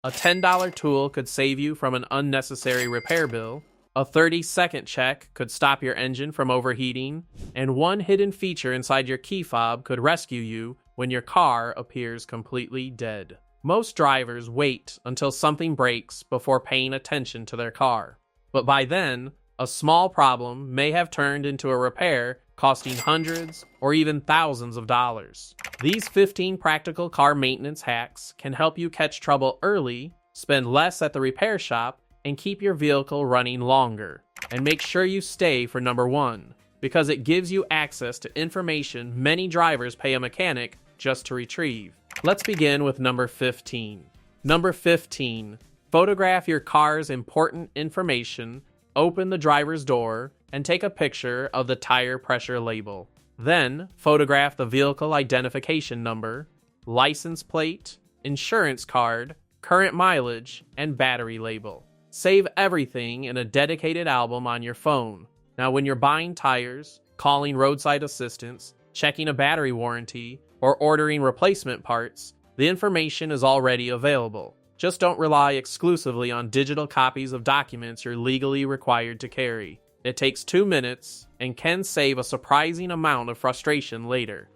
A $10 tool could save you from an unnecessary repair bill. A 30-second check could stop your engine from overheating. And one hidden feature inside your key fob could rescue you when your car appears completely dead. Most drivers wait until something breaks before paying attention to their car. But by then, a small problem may have turned into a repair costing hundreds or even thousands of dollars. These 15 practical car maintenance hacks can help you catch trouble early, spend less at the repair shop, and keep your vehicle running longer. And make sure you stay for number 1, because it gives you access to information many drivers pay a mechanic just to retrieve. Let's begin with number 15. Number 15. Photograph your car's important information, open the driver's door, and take a picture of the tire pressure label. Then, photograph the vehicle identification number, license plate, insurance card, current mileage, and battery label. Save everything in a dedicated album on your phone. Now, when you're buying tires, calling roadside assistance, checking a battery warranty, or ordering replacement parts, the information is already available. Just don't rely exclusively on digital copies of documents you're legally required to carry. It takes 2 minutes and can save a surprising amount of frustration later.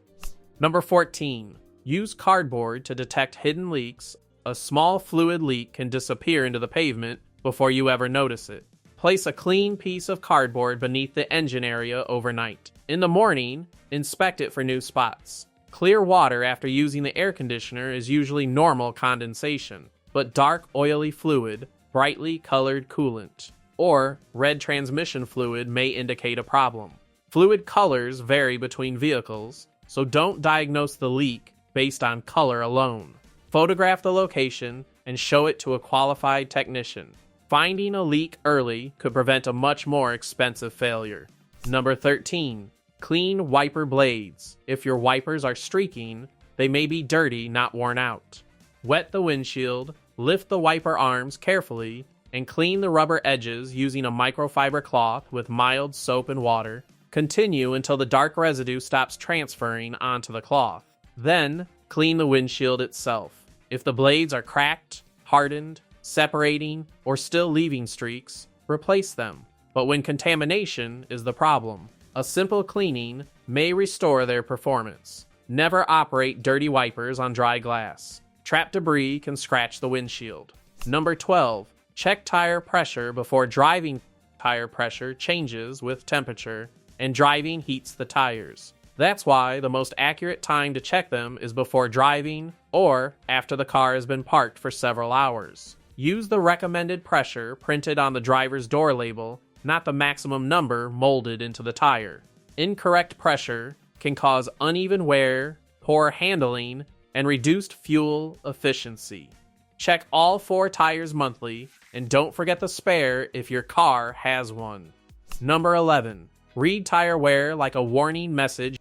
Number 14. Use cardboard to detect hidden leaks. A small fluid leak can disappear into the pavement before you ever notice it. Place a clean piece of cardboard beneath the engine area overnight. In the morning, inspect it for new spots. Clear water after using the air conditioner is usually normal condensation, but dark oily fluid, brightly colored coolant, or red transmission fluid may indicate a problem. Fluid colors vary between vehicles, so don't diagnose the leak based on color alone. Photograph the location and show it to a qualified technician. Finding a leak early could prevent a much more expensive failure. Number 13. Clean wiper blades. If your wipers are streaking, they may be dirty, not worn out. Wet the windshield, lift the wiper arms carefully, and clean the rubber edges using a microfiber cloth with mild soap and water. Continue until the dark residue stops transferring onto the cloth. Then, clean the windshield itself. If the blades are cracked, hardened, separating, or still leaving streaks, replace them. But when contamination is the problem, a simple cleaning may restore their performance. Never operate dirty wipers on dry glass. Trapped debris can scratch the windshield. Number 12. Check tire pressure before driving. Tire pressure changes with temperature, and driving heats the tires. That's why the most accurate time to check them is before driving or after the car has been parked for several hours. Use the recommended pressure printed on the driver's door label, not the maximum number molded into the tire. Incorrect pressure can cause uneven wear, poor handling, and reduced fuel efficiency. Check all 4 tires monthly, and don't forget the spare if your car has one. Number 11. Read tire wear like a warning message.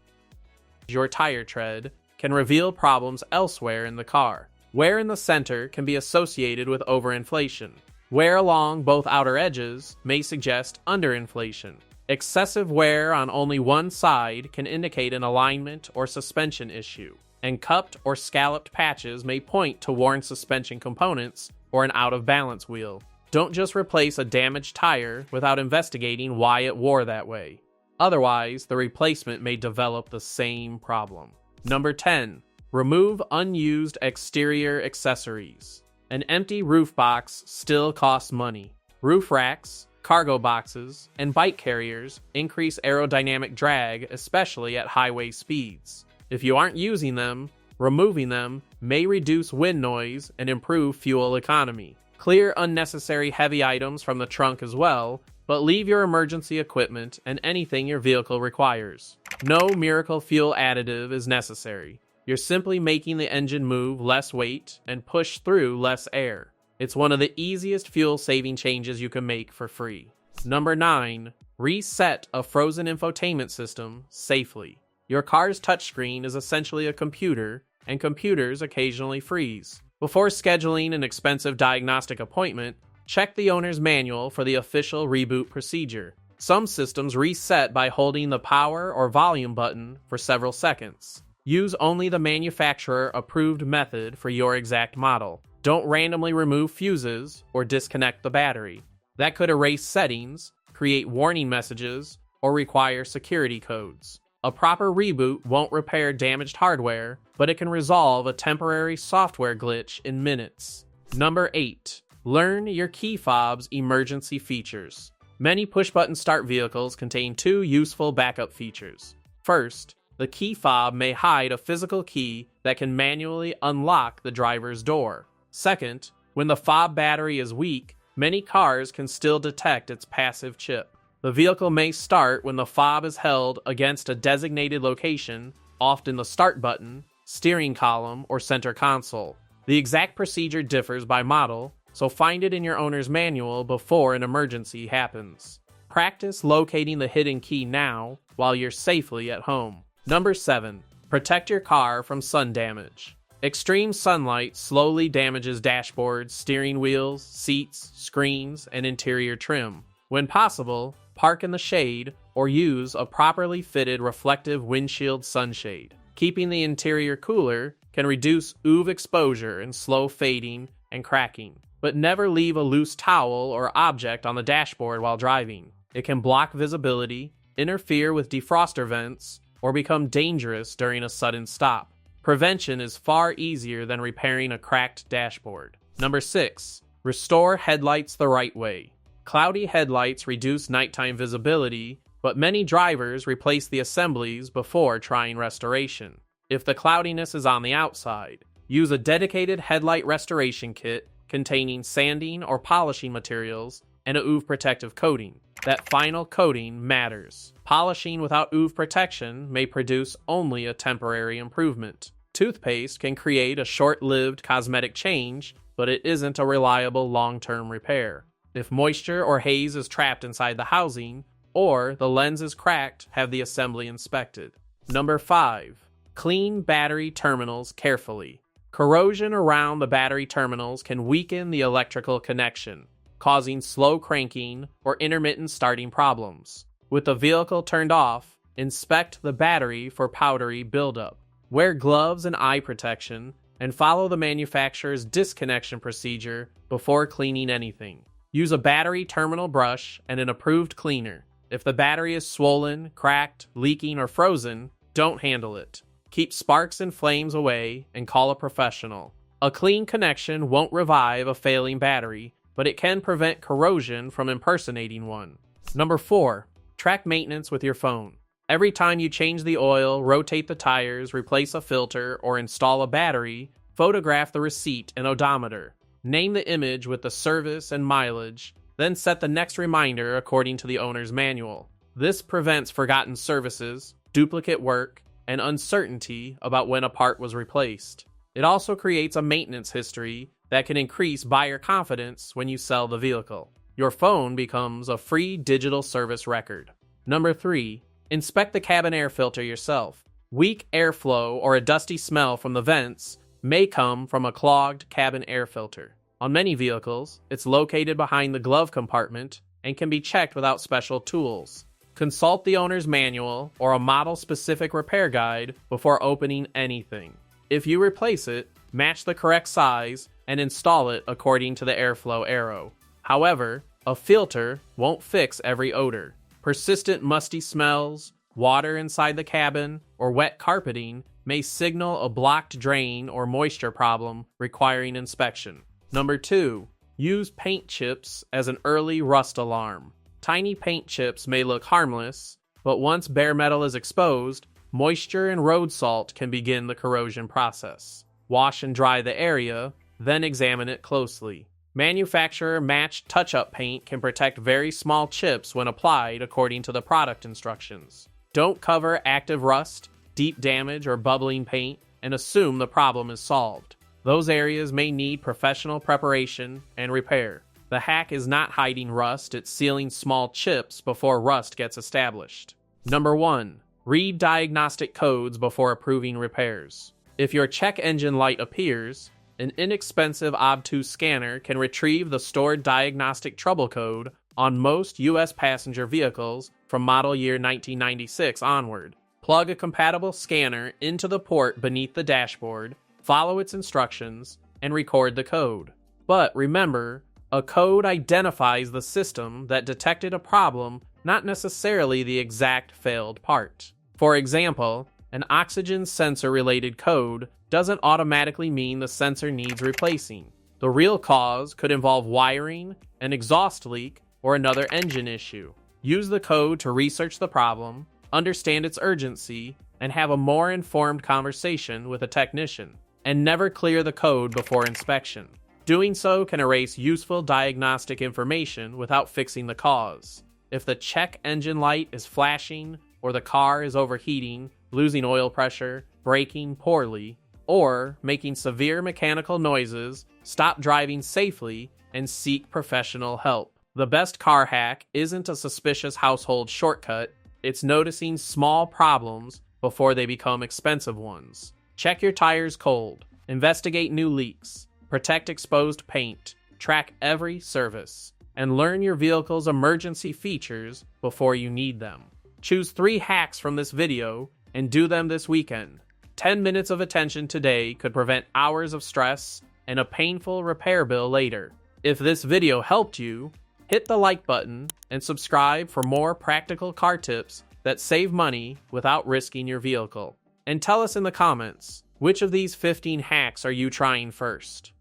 Your tire tread can reveal problems elsewhere in the car. Wear in the center can be associated with overinflation. Wear along both outer edges may suggest underinflation. Excessive wear on only one side can indicate an alignment or suspension issue, and cupped or scalloped patches may point to worn suspension components or an out-of-balance wheel. Don't just replace a damaged tire without investigating why it wore that way. Otherwise, the replacement may develop the same problem. Number 10. Remove unused exterior accessories. An empty roof box still costs money. Roof racks, cargo boxes, and bike carriers increase aerodynamic drag, especially at highway speeds. If you aren't using them, removing them may reduce wind noise and improve fuel economy. Clear unnecessary heavy items from the trunk as well, but leave your emergency equipment and anything your vehicle requires. No miracle fuel additive is necessary. You're simply making the engine move less weight and push through less air. It's one of the easiest fuel-saving changes you can make for free. Number 9. Reset a frozen infotainment system safely. Your car's touchscreen is essentially a computer, and computers occasionally freeze. Before scheduling an expensive diagnostic appointment, check the owner's manual for the official reboot procedure. Some systems reset by holding the power or volume button for several seconds. Use only the manufacturer-approved method for your exact model. Don't randomly remove fuses or disconnect the battery. That could erase settings, create warning messages, or require security codes. A proper reboot won't repair damaged hardware, but it can resolve a temporary software glitch in minutes. Number 8. Learn your key fob's emergency features. Many push-button start vehicles contain two useful backup features. First, the key fob may hide a physical key that can manually unlock the driver's door. Second, when the fob battery is weak, many cars can still detect its passive chip. The vehicle may start when the fob is held against a designated location, often the start button, steering column, or center console. The exact procedure differs by model, so find it in your owner's manual before an emergency happens. Practice locating the hidden key now while you're safely at home. Number 7. Protect your car from sun damage. Extreme sunlight slowly damages dashboards, steering wheels, seats, screens, and interior trim. When possible, park in the shade or use a properly fitted reflective windshield sunshade. Keeping the interior cooler can reduce UV exposure and slow fading and cracking. But never leave a loose towel or object on the dashboard while driving. It can block visibility, interfere with defroster vents, or become dangerous during a sudden stop. Prevention is far easier than repairing a cracked dashboard. Number 6. Restore headlights the right way. Cloudy headlights reduce nighttime visibility, but many drivers replace the assemblies before trying restoration. If the cloudiness is on the outside, use a dedicated headlight restoration kit containing sanding or polishing materials and a UV protective coating. That final coating matters. Polishing without UV protection may produce only a temporary improvement. Toothpaste can create a short-lived cosmetic change, but it isn't a reliable long-term repair. If moisture or haze is trapped inside the housing, or the lens is cracked, have the assembly inspected. Number 5. Clean battery terminals carefully. Corrosion around the battery terminals can weaken the electrical connection, causing slow cranking or intermittent starting problems. With the vehicle turned off, inspect the battery for powdery buildup. Wear gloves and eye protection, and follow the manufacturer's disconnection procedure before cleaning anything. Use a battery terminal brush and an approved cleaner. If the battery is swollen, cracked, leaking, or frozen, don't handle it. Keep sparks and flames away and call a professional. A clean connection won't revive a failing battery, but it can prevent corrosion from impersonating one. Number 4. Track maintenance with your phone. Every time you change the oil, rotate the tires, replace a filter, or install a battery, photograph the receipt and odometer. Name the image with the service and mileage, then set the next reminder according to the owner's manual. This prevents forgotten services, duplicate work, and uncertainty about when a part was replaced. It also creates a maintenance history that can increase buyer confidence when you sell the vehicle. Your phone becomes a free digital service record. Number 3. Inspect the cabin air filter yourself. Weak airflow or a dusty smell from the vents may come from a clogged cabin air filter. On many vehicles, it's located behind the glove compartment and can be checked without special tools. Consult the owner's manual or a model-specific repair guide before opening anything. If you replace it, match the correct size and install it according to the airflow arrow. However, a filter won't fix every odor. Persistent musty smells, water inside the cabin, or wet carpeting may signal a blocked drain or moisture problem requiring inspection. Number 2. Use paint chips as an early rust alarm. Tiny paint chips may look harmless, but once bare metal is exposed, moisture and road salt can begin the corrosion process. Wash and dry the area, then examine it closely. Manufacturer-matched touch-up paint can protect very small chips when applied according to the product instructions. Don't cover active rust, deep damage, or bubbling paint and assume the problem is solved. Those areas may need professional preparation and repair. The hack is not hiding rust, it's sealing small chips before rust gets established. Number 1. Read diagnostic codes before approving repairs. If your check engine light appears, an inexpensive obtuse scanner can retrieve the stored diagnostic trouble code on most U.S. passenger vehicles from model year 1996 onward. Plug a compatible scanner into the port beneath the dashboard, follow its instructions, and record the code. But remember, a code identifies the system that detected a problem, not necessarily the exact failed part. For example, an oxygen sensor-related code doesn't automatically mean the sensor needs replacing. The real cause could involve wiring, an exhaust leak, or another engine issue. Use the code to research the problem, understand its urgency, and have a more informed conversation with a technician. And never clear the code before inspection. Doing so can erase useful diagnostic information without fixing the cause. If the check engine light is flashing, or the car is overheating, losing oil pressure, braking poorly, or making severe mechanical noises, stop driving safely and seek professional help. The best car hack isn't a suspicious household shortcut, it's noticing small problems before they become expensive ones. Check your tires cold, investigate new leaks, protect exposed paint, track every service, and learn your vehicle's emergency features before you need them. Choose 3 hacks from this video and do them this weekend. 10 minutes of attention today could prevent hours of stress and a painful repair bill later. If this video helped you, hit the like button and subscribe for more practical car tips that save money without risking your vehicle. And tell us in the comments, which of these 15 hacks are you trying first?